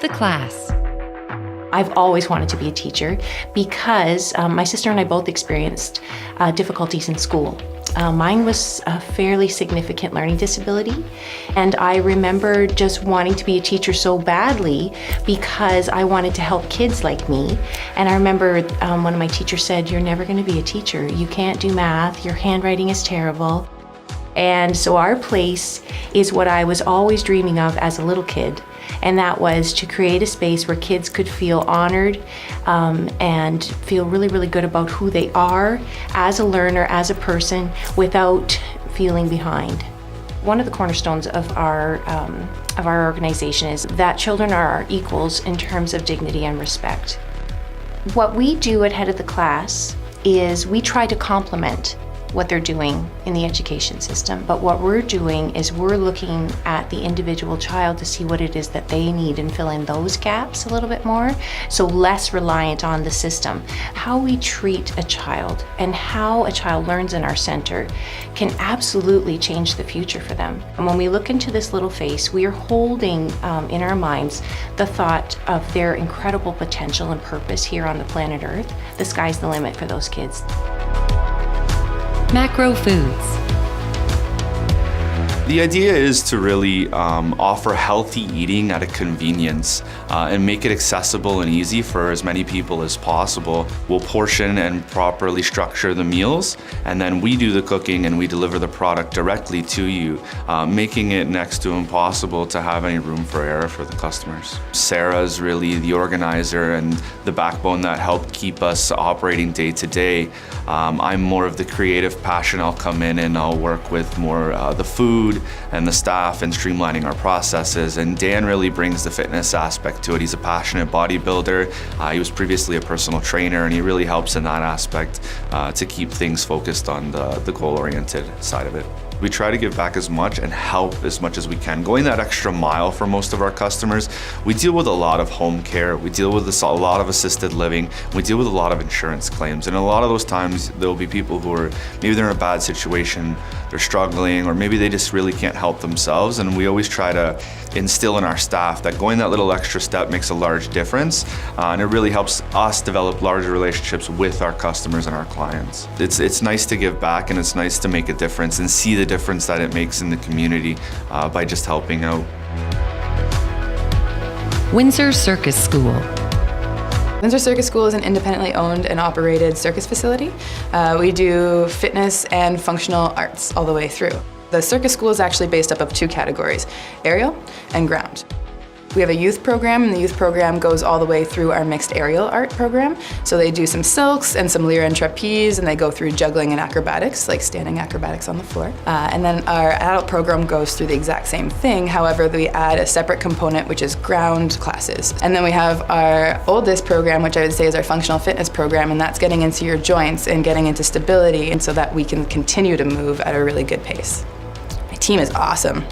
the class. I've always wanted to be a teacher because my sister and I both experienced difficulties in school. Mine was a fairly significant learning disability, and I remember just wanting to be a teacher so badly because I wanted to help kids like me. And I remember one of my teachers said, "You're never going to be a teacher. You can't do math. Your handwriting is terrible." And so our place is what I was always dreaming of as a little kid, and that was to create a space where kids could feel honored and feel really, really good about who they are as a learner, as a person, without feeling behind. One of the cornerstones of our organization is that children are our equals in terms of dignity and respect. What we do at Head of the Class is we try to complement what they're doing in the education system, but what we're doing is we're looking at the individual child to see what it is that they need and fill in those gaps a little bit more, so less reliant on the system. How we treat a child and how a child learns in our center can absolutely change the future for them. And when we look into this little face, we are holding in our minds the thought of their incredible potential and purpose here on the planet Earth. The sky's the limit for those kids. Macro Foods. The idea is to really offer healthy eating at a convenience and make it accessible and easy for as many people as possible. We'll portion and properly structure the meals, and then we do the cooking and we deliver the product directly to you, making it next to impossible to have any room for error for the customers. Sarah's really the organizer and the backbone that helped keep us operating day to day. I'm more of the creative passion. I'll come in and I'll work with more the food and the staff and streamlining our processes. And Dan really brings the fitness aspect to it. He's a passionate bodybuilder. He was previously a personal trainer, and he really helps in that aspect to keep things focused on the goal-oriented side of it. We try to give back as much and help as much as we can, going that extra mile for most of our customers. We deal with a lot of home care, we deal with a lot of assisted living, we deal with a lot of insurance claims, and a lot of those times there'll be people who are, maybe they're in a bad situation, they're struggling, or maybe they just really can't help themselves, and we always try to instill in our staff that going that little extra step makes a large difference, and it really helps us develop larger relationships with our customers and our clients. It's nice to give back, and it's nice to make a difference and see the difference that it makes in the community by just helping out. Windsor Circus School. Windsor Circus School is an independently owned and operated circus facility. We do fitness and functional arts all the way through. The circus school is actually based up of two categories, aerial and ground. We have a youth program, and the youth program goes all the way through our mixed aerial art program. So they do some silks and some lyre and trapeze, and they go through juggling and acrobatics, like standing acrobatics on the floor. And then our adult program goes through the exact same thing. However, we add a separate component, which is ground classes. And then we have our oldest program, which I would say is our functional fitness program, and that's getting into your joints and getting into stability, and so that we can continue to move at a really good pace. My team is awesome.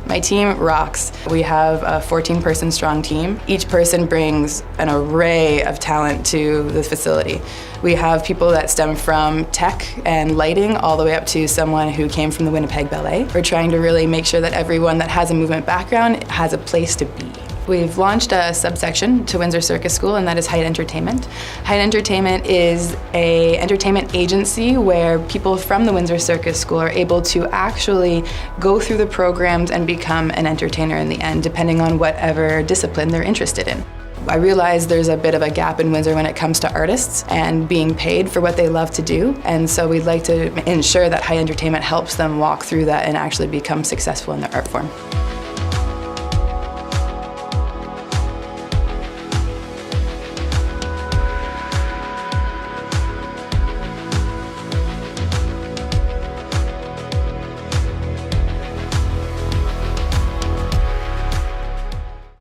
My team rocks. We have a 14-person strong team. Each person brings an array of talent to the facility. We have people that stem from tech and lighting all the way up to someone who came from the Winnipeg Ballet. We're trying to really make sure that everyone that has a movement background has a place to be. We've launched a subsection to Windsor Circus School, and that is Height Entertainment. Height Entertainment is an entertainment agency where people from the Windsor Circus School are able to actually go through the programs and become an entertainer in the end, depending on whatever discipline they're interested in. I realize there's a bit of a gap in Windsor when it comes to artists and being paid for what they love to do, and so we'd like to ensure that Height Entertainment helps them walk through that and actually become successful in their art form.